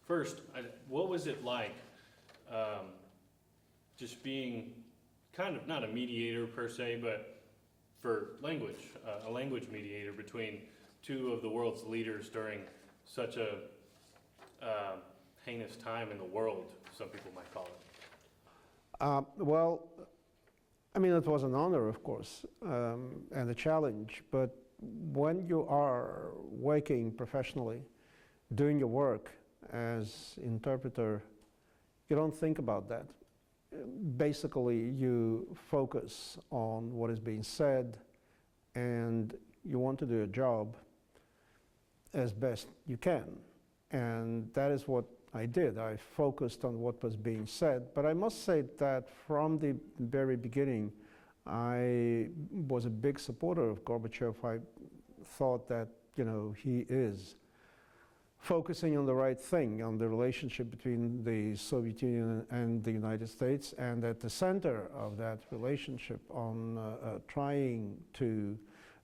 First, what was it like just being kind of not a mediator per se, but for language, a language mediator between two of the world's leaders during such a heinous time in the world, some people might call it? Well, I mean, it was an honor, of course, and a challenge, but when you are working professionally, doing your work as interpreter, you don't think about that. Basically, you focus on what is being said, and you want to do a job as best you can. And that is what I did. I focused on what was being said, but I must say that from the very beginning, I was a big supporter of Gorbachev. I thought that, you know, he is focusing on the right thing, on the relationship between the Soviet Union and the United States, and at the center of that relationship on trying to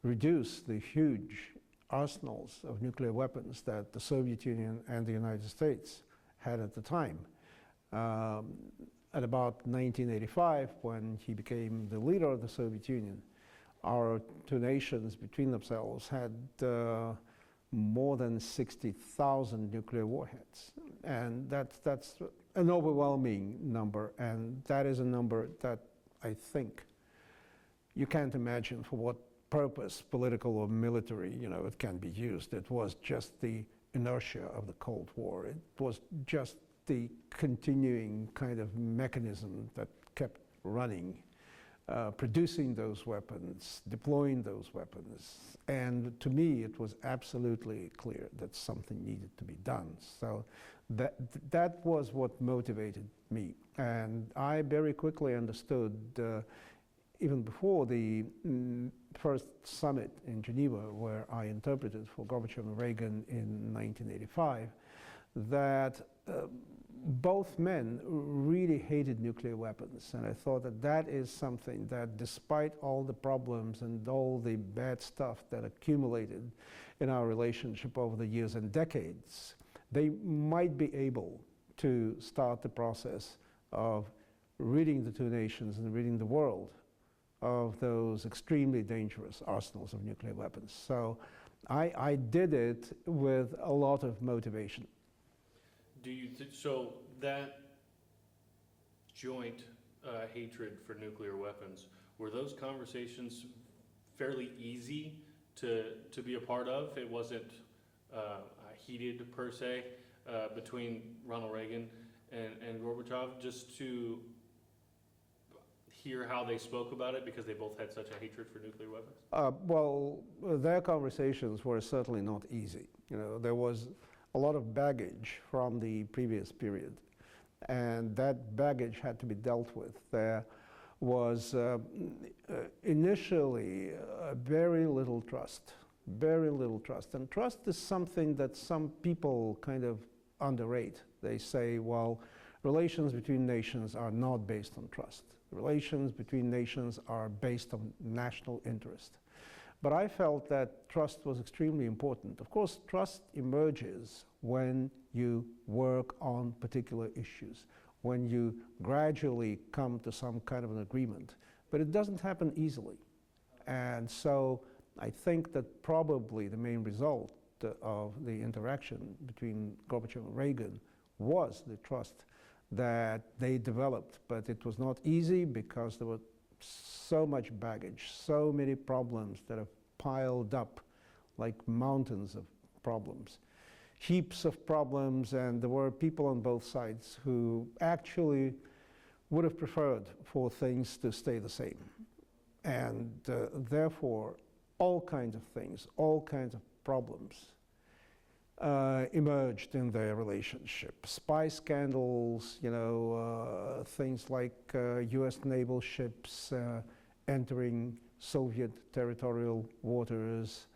reduce the huge arsenals of nuclear weapons that the Soviet Union and the United States had at the time. At about 1985, when he became the leader of the Soviet Union, our two nations between themselves had more than 60,000 nuclear warheads. And that's an overwhelming number, and that is a number that I think you can't imagine for what purpose, political or military, you know, it can be used. It was just the inertia of the Cold War. It was just the continuing kind of mechanism that kept running, producing those weapons, deploying those weapons. And to me, it was absolutely clear that something needed to be done. So that was what motivated me. And I very quickly understood, even before the first summit in Geneva, where I interpreted for Gorbachev and Reagan in 1985, that both men really hated nuclear weapons. And I thought that that is something that, despite all the problems and all the bad stuff that accumulated in our relationship over the years and decades, they might be able to start the process of ridding the two nations and ridding the world of those extremely dangerous arsenals of nuclear weapons. So I did it with a lot of motivation. Do you so that joint hatred for nuclear weapons, were those conversations fairly easy to be a part of? It wasn't heated per se between Ronald Reagan and Gorbachev, just to hear how they spoke about it, because they both had such a hatred for nuclear weapons? Well, their conversations were certainly not easy. You know, there was a lot of baggage from the previous period, and that baggage had to be dealt with. There was initially very little trust, and trust is something that some people kind of underrate. They say, well, relations between nations are not based on trust. Relations between nations are based on national interest. But I felt that trust was extremely important. Of course, trust emerges when you work on particular issues, when you gradually come to some kind of an agreement. But it doesn't happen easily. And so I think that probably the main result of the interaction between Gorbachev and Reagan was the trust that they developed. But it was not easy because there were so much baggage, so many problems that have piled up like mountains of problems, heaps of problems, and there were people on both sides who actually would have preferred for things to stay the same. And therefore, all kinds of things, all kinds of problems emerged in their relationship. Spy scandals, you know, things like US naval ships entering Soviet territorial waters,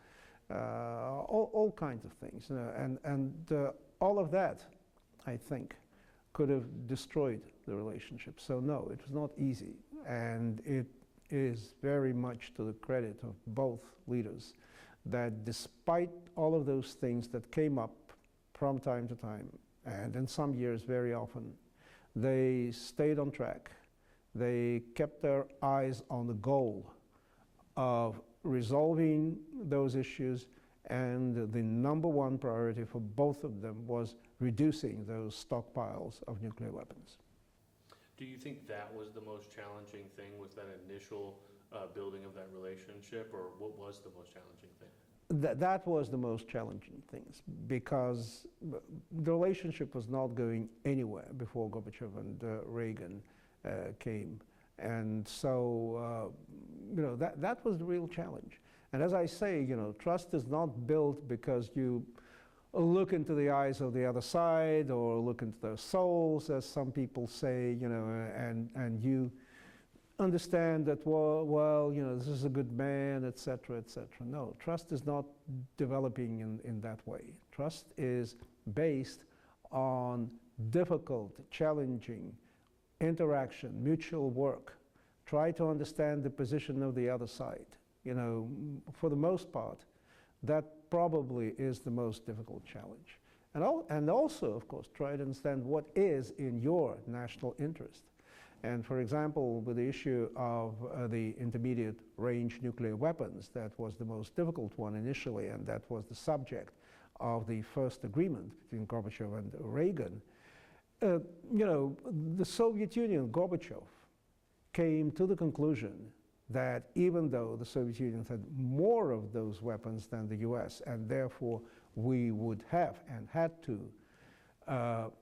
all kinds of things. You know, and all of that, I think, could have destroyed the relationship. So no, it was not easy. And it is very much to the credit of both leaders that despite all of those things that came up from time to time, and in some years very often, they stayed on track. They kept their eyes on the goal of resolving those issues, and the number one priority for both of them was reducing those stockpiles of nuclear weapons. Do you think that was the most challenging thing with that initial building of that relationship, or what was the most challenging thing? That was the most challenging things, because the relationship was not going anywhere before Gorbachev and Reagan came. And so, that was the real challenge. And as I say, trust is not built because you look into the eyes of the other side or look into their souls, as some people say, and you understand that, well, this is a good man, etc., etc. No, trust is not developing in that way. Trust is based on difficult, challenging interaction, mutual work. Try to understand the position of the other side. For the most part, that probably is the most difficult challenge. And also, of course, try to understand what is in your national interest. And for example, with the issue of the intermediate range nuclear weapons, that was the most difficult one initially, and that was the subject of the first agreement between Gorbachev and Reagan. The Soviet Union, Gorbachev, came to the conclusion that even though the Soviet Union had more of those weapons than the US, and therefore we would have and had to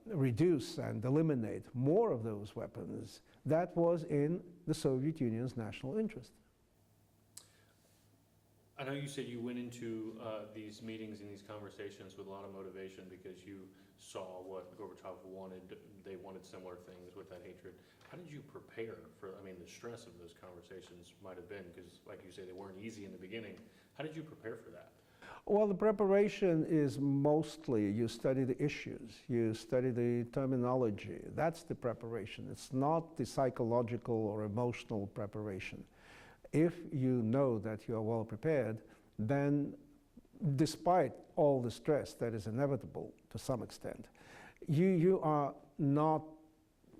reduce and eliminate more of those weapons, that was in the Soviet Union's national interest. I know you said you went into these meetings and these conversations with a lot of motivation because you saw what Gorbachev wanted. They wanted similar things with that hatred. How did you prepare for, the stress of those conversations might have been, because like you say, they weren't easy in the beginning. How did you prepare for that? Well, the preparation is mostly you study the issues, you study the terminology. That's the preparation. It's not the psychological or emotional preparation. If you know that you are well prepared, then despite all the stress that is inevitable to some extent, you are not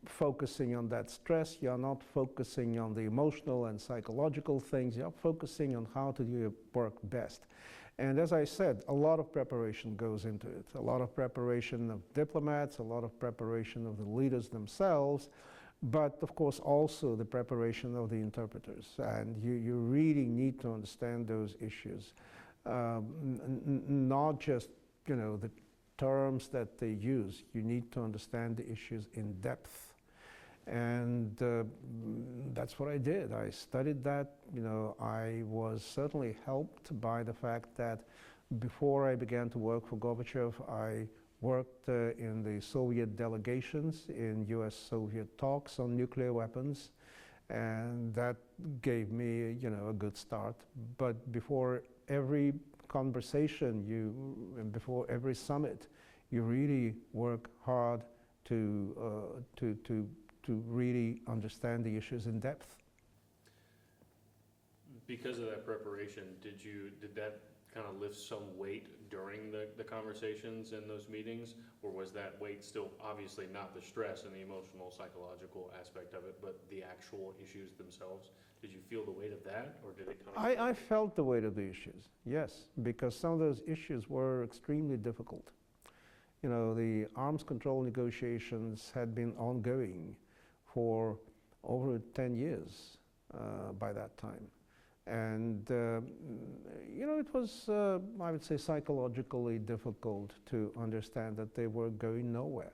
focusing on that stress, you are not focusing on the emotional and psychological things, you are focusing on how to do your work best. And as I said, a lot of preparation goes into it. A lot of preparation of diplomats, a lot of preparation of the leaders themselves, but of course also the preparation of the interpreters. And you really need to understand those issues. Not just, the terms that they use. You need to understand the issues in depth. And that's what I did. I studied that. I was certainly helped by the fact that before I began to work for Gorbachev, I worked in the Soviet delegations in US-Soviet talks on nuclear weapons, and that gave me, a good start. But before every conversation, and before every summit, you really work hard to really understand the issues in depth. Because of that preparation, did that kind of lift some weight during the conversations in those meetings, or was that weight still obviously not the stress and the emotional, psychological aspect of it, but the actual issues themselves? Did you feel the weight of that, or did it kind of... I felt the weight of the issues, yes, because some of those issues were extremely difficult. The arms control negotiations had been ongoing for over 10 years by that time. And, it was, I would say, psychologically difficult to understand that they were going nowhere.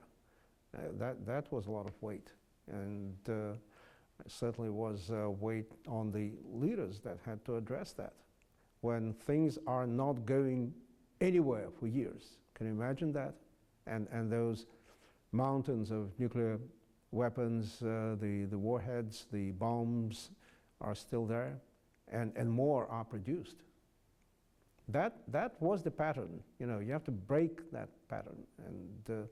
That was a lot of weight. And certainly was weight on the leaders that had to address that. When things are not going anywhere for years, can you imagine that? And those mountains of nuclear weapons, the warheads, the bombs are still there, and more are produced. That was the pattern. You have to break that pattern. And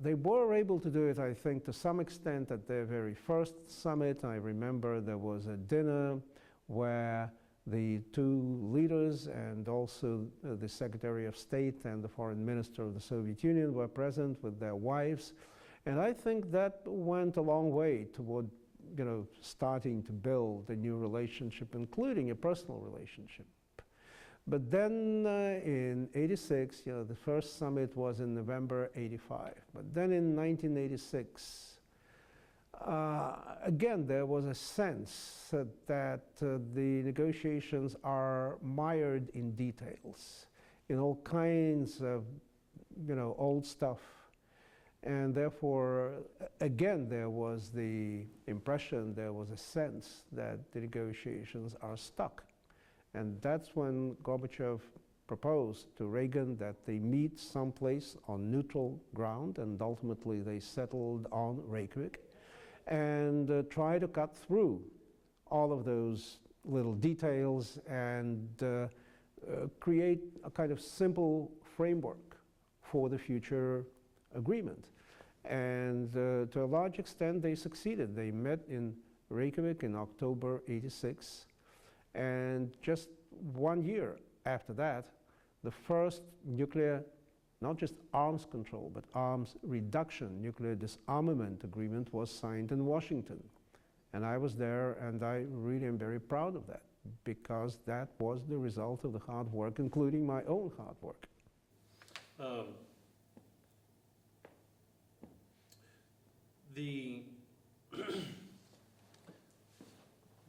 they were able to do it, I think, to some extent at their very first summit. I remember there was a dinner where The two leaders and also the Secretary of State and the Foreign Minister of the Soviet Union were present with their wives. And I think that went a long way toward, starting to build a new relationship, including a personal relationship. But then in '86, the first summit was in November '85. But then in 1986, again, there was a sense that the negotiations are mired in details, in all kinds of, old stuff. And therefore, again, there was the impression, there was a sense that the negotiations are stuck. And that's when Gorbachev proposed to Reagan that they meet someplace on neutral ground, and ultimately they settled on Reykjavik, and try to cut through all of those little details and create a kind of simple framework for the future agreement. And to a large extent, they succeeded. They met in Reykjavik in October '86, and just 1 year after that, the first nuclear, not just arms control, but arms reduction, nuclear disarmament agreement was signed in Washington. And I was there, and I really am very proud of that, because that was the result of the hard work, including my own hard work.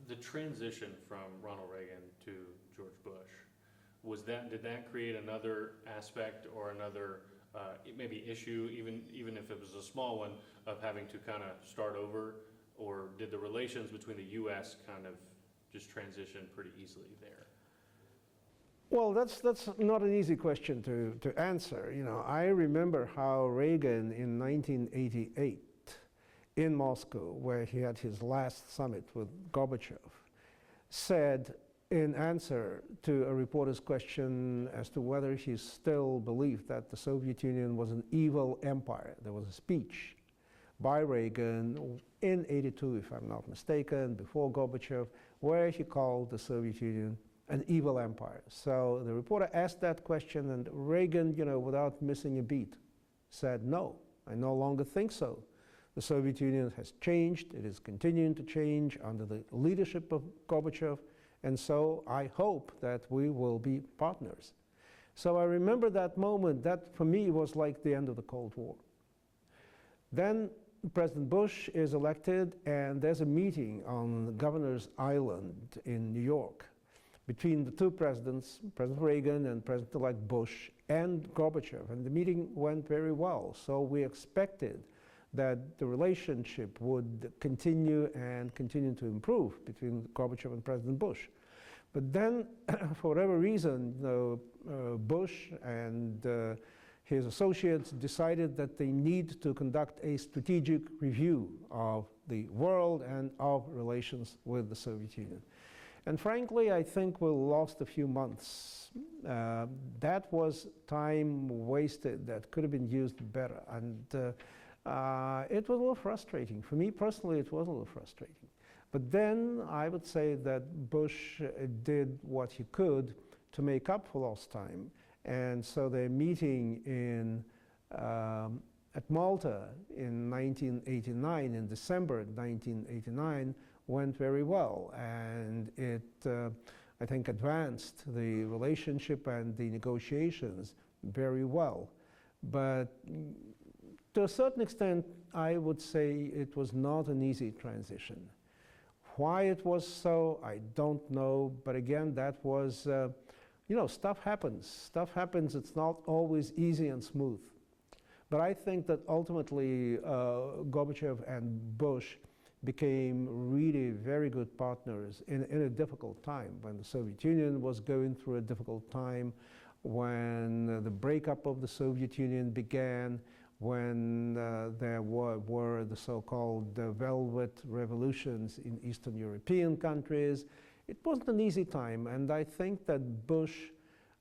The transition from Ronald Reagan to George Bush, did that create another aspect or another maybe issue, even if it was a small one, of having to kind of start over, or did the relations between the U.S. kind of just transition pretty easily there? Well, that's not an easy question to answer. I remember how Reagan in 1988 in Moscow, where he had his last summit with Gorbachev, said in answer to a reporter's question as to whether he still believed that the Soviet Union was an evil empire. There was a speech by Reagan in '82, if I'm not mistaken, before Gorbachev, where he called the Soviet Union an evil empire. So the reporter asked that question, and Reagan, without missing a beat, said, "No, I no longer think so. The Soviet Union has changed. It is continuing to change under the leadership of Gorbachev, and so I hope that we will be partners." So I remember that moment. That, for me, was like the end of the Cold War. Then President Bush is elected, and there's a meeting on Governor's Island in New York between the two presidents, President Reagan and President-elect Bush, and Gorbachev, and the meeting went very well. So we expected that the relationship would continue and continue to improve between Gorbachev and President Bush. But then, for whatever reason, Bush and his associates decided that they need to conduct a strategic review of the world and of relations with the Soviet Union. And frankly, I think we lost a few months. That was time wasted that could have been used better. And it was a little frustrating. For me personally, it was a little frustrating. But then I would say that Bush did what he could to make up for lost time. And so their meeting at Malta in 1989, in December 1989, went very well. And it, I think, advanced the relationship and the negotiations very well. But to a certain extent, I would say it was not an easy transition. Why it was so, I don't know. But again, that was, stuff happens. Stuff happens. It's not always easy and smooth. But I think that ultimately, Gorbachev and Bush became really very good partners in a difficult time, when the Soviet Union was going through a difficult time, when the breakup of the Soviet Union began, when there were the so-called velvet revolutions in Eastern European countries. It wasn't an easy time, and I think that Bush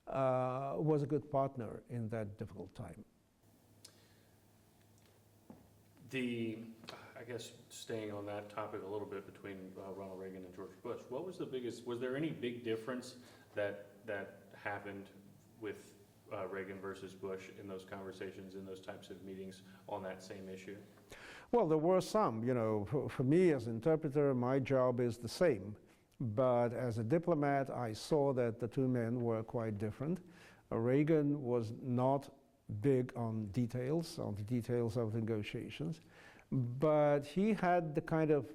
was a good partner in that difficult time. I guess staying on that topic a little bit between Ronald Reagan and George Bush, what was the biggest, was there any big difference that happened with Reagan versus Bush in those conversations, in those types of meetings on that same issue? Well, there were some. You know, for me as interpreter, my job is the same. But as a diplomat, I saw that the two men were quite different. Reagan was not big on the details of negotiations, but he had the kind of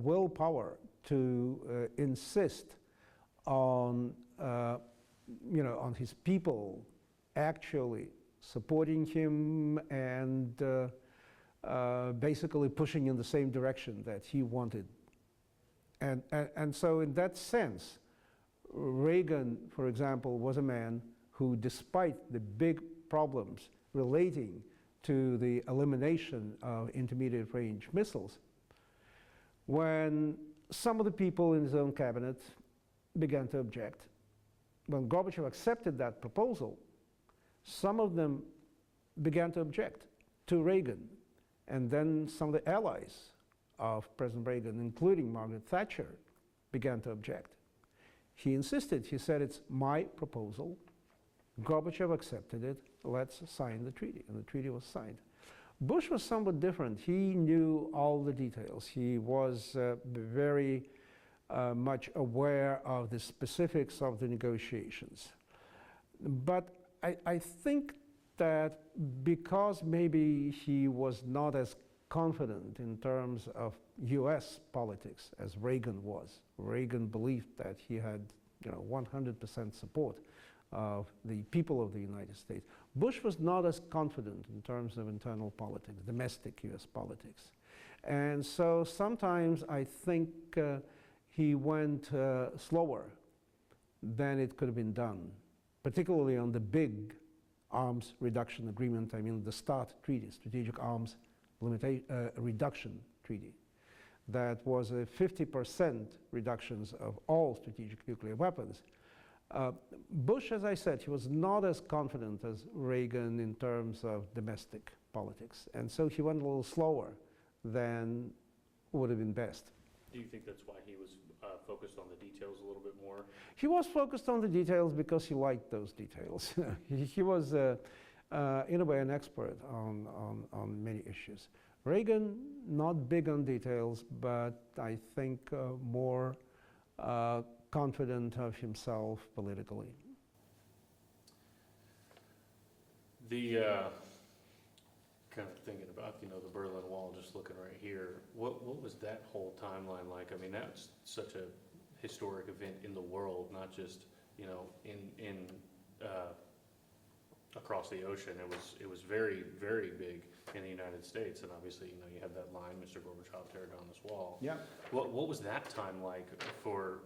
willpower to insist on, on his people actually supporting him and basically pushing in the same direction that he wanted. And so in that sense, Reagan, for example, was a man who, despite the big problems relating to the elimination of intermediate range missiles, when some of the people in his own cabinet began to object, when Gorbachev accepted that proposal, some of them began to object to Reagan. And then some of the allies of President Reagan, including Margaret Thatcher, began to object. He insisted, he said, it's my proposal. Gorbachev accepted it, let's sign the treaty, and the treaty was signed. Bush was somewhat different. He knew all the details. He was very much aware of the specifics of the negotiations. But I think that because maybe he was not as confident in terms of US politics as Reagan was. Reagan believed that he had 100% support of the people of the United States. Bush was not as confident in terms of internal politics, domestic US politics. And so sometimes I think he went slower than it could have been done, particularly on the big arms reduction agreement, I mean the START treaty, Strategic Arms Reduction Treaty. That was a 50% reductions of all strategic nuclear weapons. Bush, as I said, he was not as confident as Reagan in terms of domestic politics. And so he went a little slower than would have been best. Do you think that's why he was focused on the details a little bit more? He was focused on the details because he liked those details. He was, in a way, an expert on many issues. Reagan, not big on details, but I think more confident of himself politically. The kind of thinking about, the Berlin Wall, just looking right here, what was that whole timeline like? I mean, that's such a historic event in the world, not just, in across the ocean. It was very, very big in the United States, and obviously, you have that line, Mr. Gorbachev, tear down this wall. Yeah. What was that time like for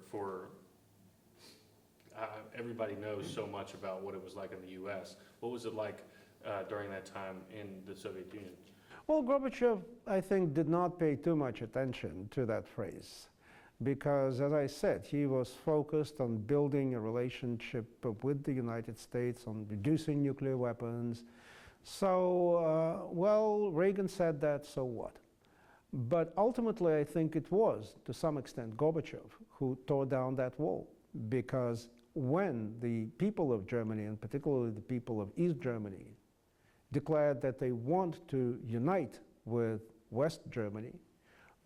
everybody knows so much about what it was like in the U.S. What was it like during that time in the Soviet Union? Well, Gorbachev, I think, did not pay too much attention to that phrase because, as I said, he was focused on building a relationship with the United States, on reducing nuclear weapons. So, Reagan said that, so what? But ultimately, I think it was, to some extent, Gorbachev who tore down that wall, because when the people of Germany, and particularly the people of East Germany, declared that they want to unite with West Germany,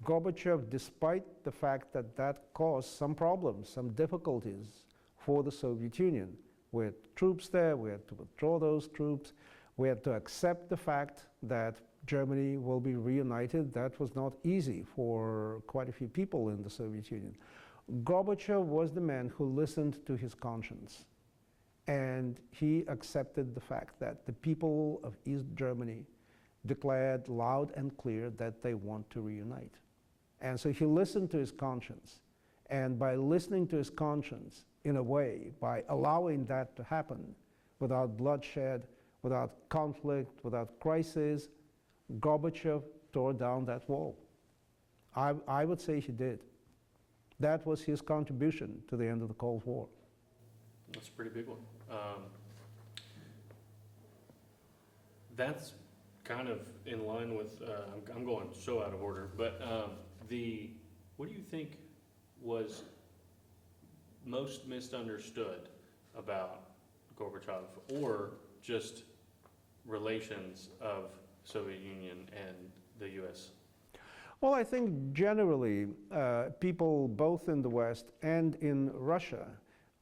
Gorbachev, despite the fact that that caused some problems, some difficulties for the Soviet Union, we had troops there, we had to withdraw those troops, we had to accept the fact that Germany will be reunited. That was not easy for quite a few people in the Soviet Union. Gorbachev was the man who listened to his conscience, and he accepted the fact that the people of East Germany declared loud and clear that they want to reunite. And so he listened to his conscience, and by listening to his conscience, in a way, by allowing that to happen without bloodshed, without conflict, without crisis, Gorbachev tore down that wall. I would say he did. That was his contribution to the end of the Cold War. That's a pretty big one. That's kind of in line with, I'm going so out of order, but what do you think was most misunderstood about Gorbachev, or just relations of Soviet Union and the U.S.? Well, I think generally people both in the West and in Russia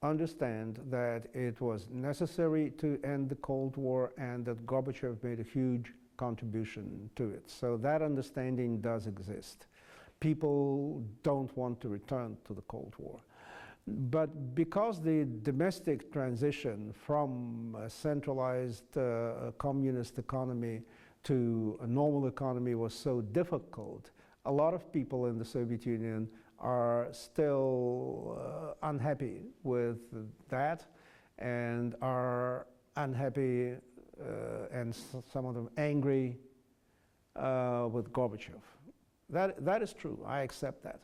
understand that it was necessary to end the Cold War and that Gorbachev made a huge contribution to it. So that understanding does exist. People don't want to return to the Cold War. But because the domestic transition from a centralized communist economy to a normal economy was so difficult, a lot of people in the Soviet Union are still unhappy with that and are unhappy and some of them angry with Gorbachev. That is true, I accept that.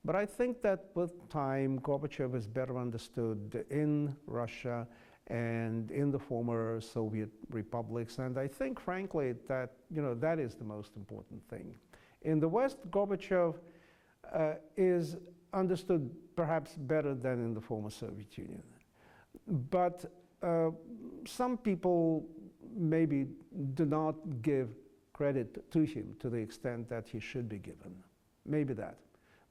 But I think that with time, Gorbachev is better understood in Russia and in the former Soviet republics, and I think, frankly, that that is the most important thing. In the West, Gorbachev is understood perhaps better than in the former Soviet Union. But some people maybe do not give credit to him to the extent that he should be given. Maybe that.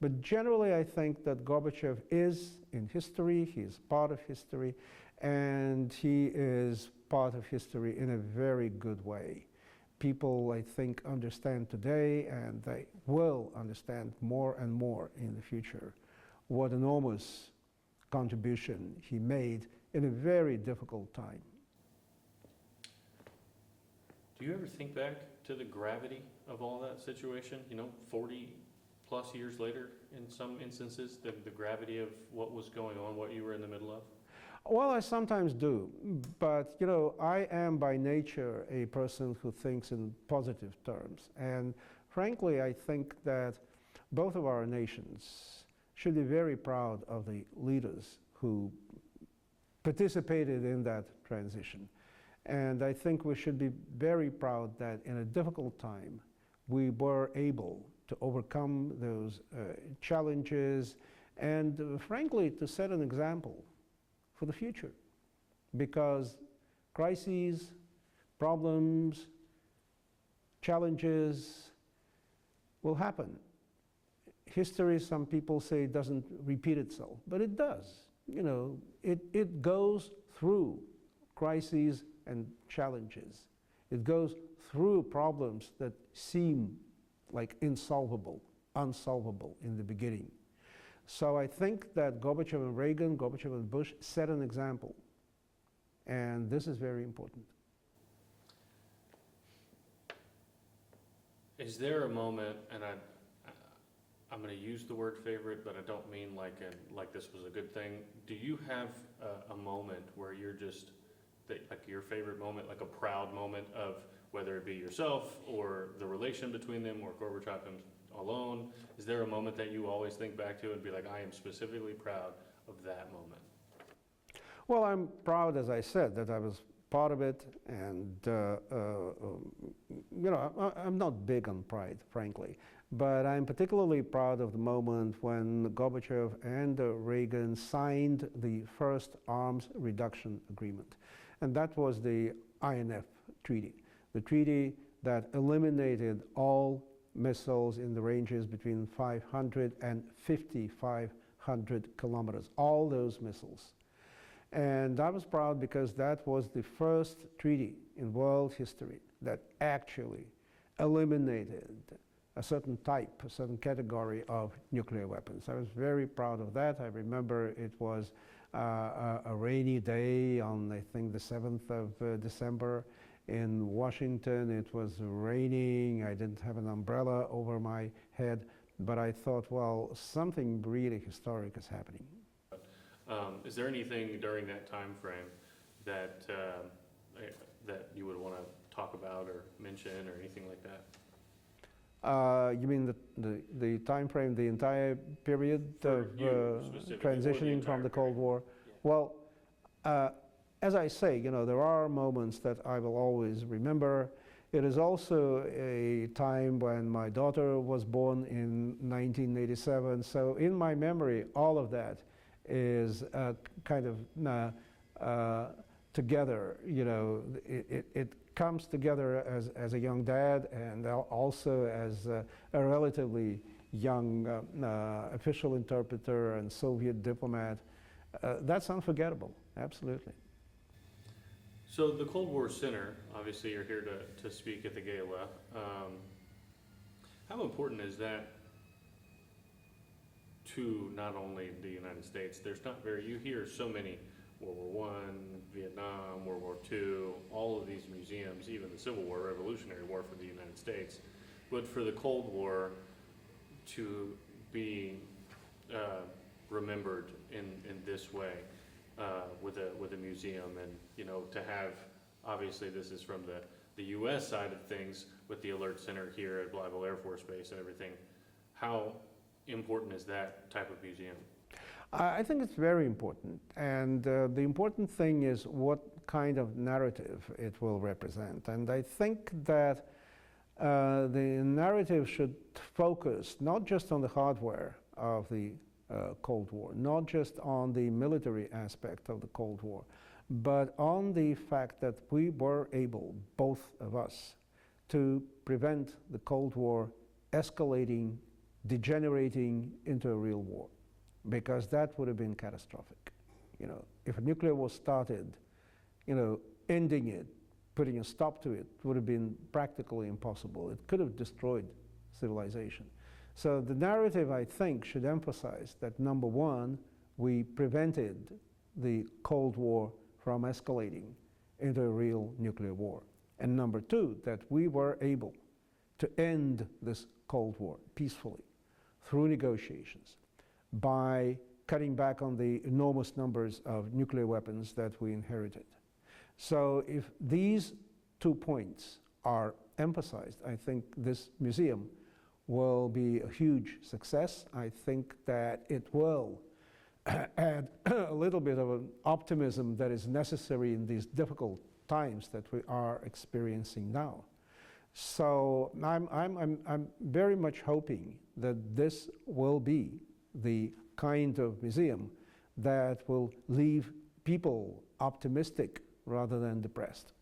But generally, I think that Gorbachev is in history, he is part of history, and he is part of history in a very good way. People, I think, understand today, and they will understand more and more in the future, what enormous contribution he made in a very difficult time. Do you ever think back to the gravity of all that situation? 40 plus years later, in some instances, the gravity of what was going on, what you were in the middle of? Well, I sometimes do, but I am by nature a person who thinks in positive terms, and frankly, I think that both of our nations should be very proud of the leaders who participated in that transition. And I think we should be very proud that in a difficult time, we were able to overcome those challenges and, frankly, to set an example for the future. Because crises, problems, challenges will happen. History, some people say, doesn't repeat itself, but it does. It goes through crises and challenges. It goes through problems that seem like unsolvable in the beginning. So I think that Gorbachev and Reagan, Gorbachev and Bush set an example. And this is very important. Is there a moment, and I'm going to use the word favorite, but I don't mean like this was a good thing. Do you have a moment where you're just, like your favorite moment, like a proud moment of whether it be yourself or the relation between them or Gorbachev alone? Is there a moment that you always think back to and be like, I am specifically proud of that moment? Well, I'm proud, as I said, that I was part of it, and I'm not big on pride, frankly, but I'm particularly proud of the moment when Gorbachev and Reagan signed the first arms reduction agreement, and that was the INF Treaty, the treaty that eliminated all missiles in the ranges between 500 and 5,500 kilometers, all those missiles. And I was proud because that was the first treaty in world history that actually eliminated a certain type, a certain category of nuclear weapons. I was very proud of that. I remember it was a rainy day on, I think, the 7th of December in Washington. It was raining. I didn't have an umbrella over my head, but I thought, well, something really historic is happening. Is there anything during that time frame that that you would want to talk about or mention or anything like that? You mean the time frame, the entire period of transitioning from the Cold War? Yeah. Well, as I say, there are moments that I will always remember, It is also a time when my daughter was born in 1987. So in my memory, all of that is kind of together. You know, it comes together as a young dad and also as a relatively young official interpreter and Soviet diplomat. That's unforgettable, absolutely. So the Cold War Center, obviously you're here to speak at the gala. How important is that to not only the United States? There's not very, you hear so many World War I, Vietnam, World War II, all of these museums, even the Civil War, Revolutionary War for the United States. But for the Cold War to be remembered in this way, with a museum, and you know, to have, obviously this is from the U.S. side of things with the Alert Center here at Blytheville Air Force Base and everything. How important is that type of museum? I think it's very important, and the important thing is what kind of narrative it will represent. And I think that the narrative should focus not just on the hardware of the Cold War, not just on the military aspect of the Cold War, but on the fact that we were able, both of us, to prevent the Cold War escalating, degenerating into a real war, because that would have been catastrophic. You know, if a nuclear war started, you know, ending it, putting a stop to it would have been practically impossible. It could have destroyed civilization. So the narrative, I think, should emphasize that, number one, we prevented the Cold War from escalating into a real nuclear war. And number two, that we were able to end this Cold War peacefully through negotiations by cutting back on the enormous numbers of nuclear weapons that we inherited. So if these 2 points are emphasized, I think this museum will be a huge success. I think that it will add a little bit of an optimism that is necessary in these difficult times that we are experiencing now. So I'm very much hoping that this will be the kind of museum that will leave people optimistic rather than depressed.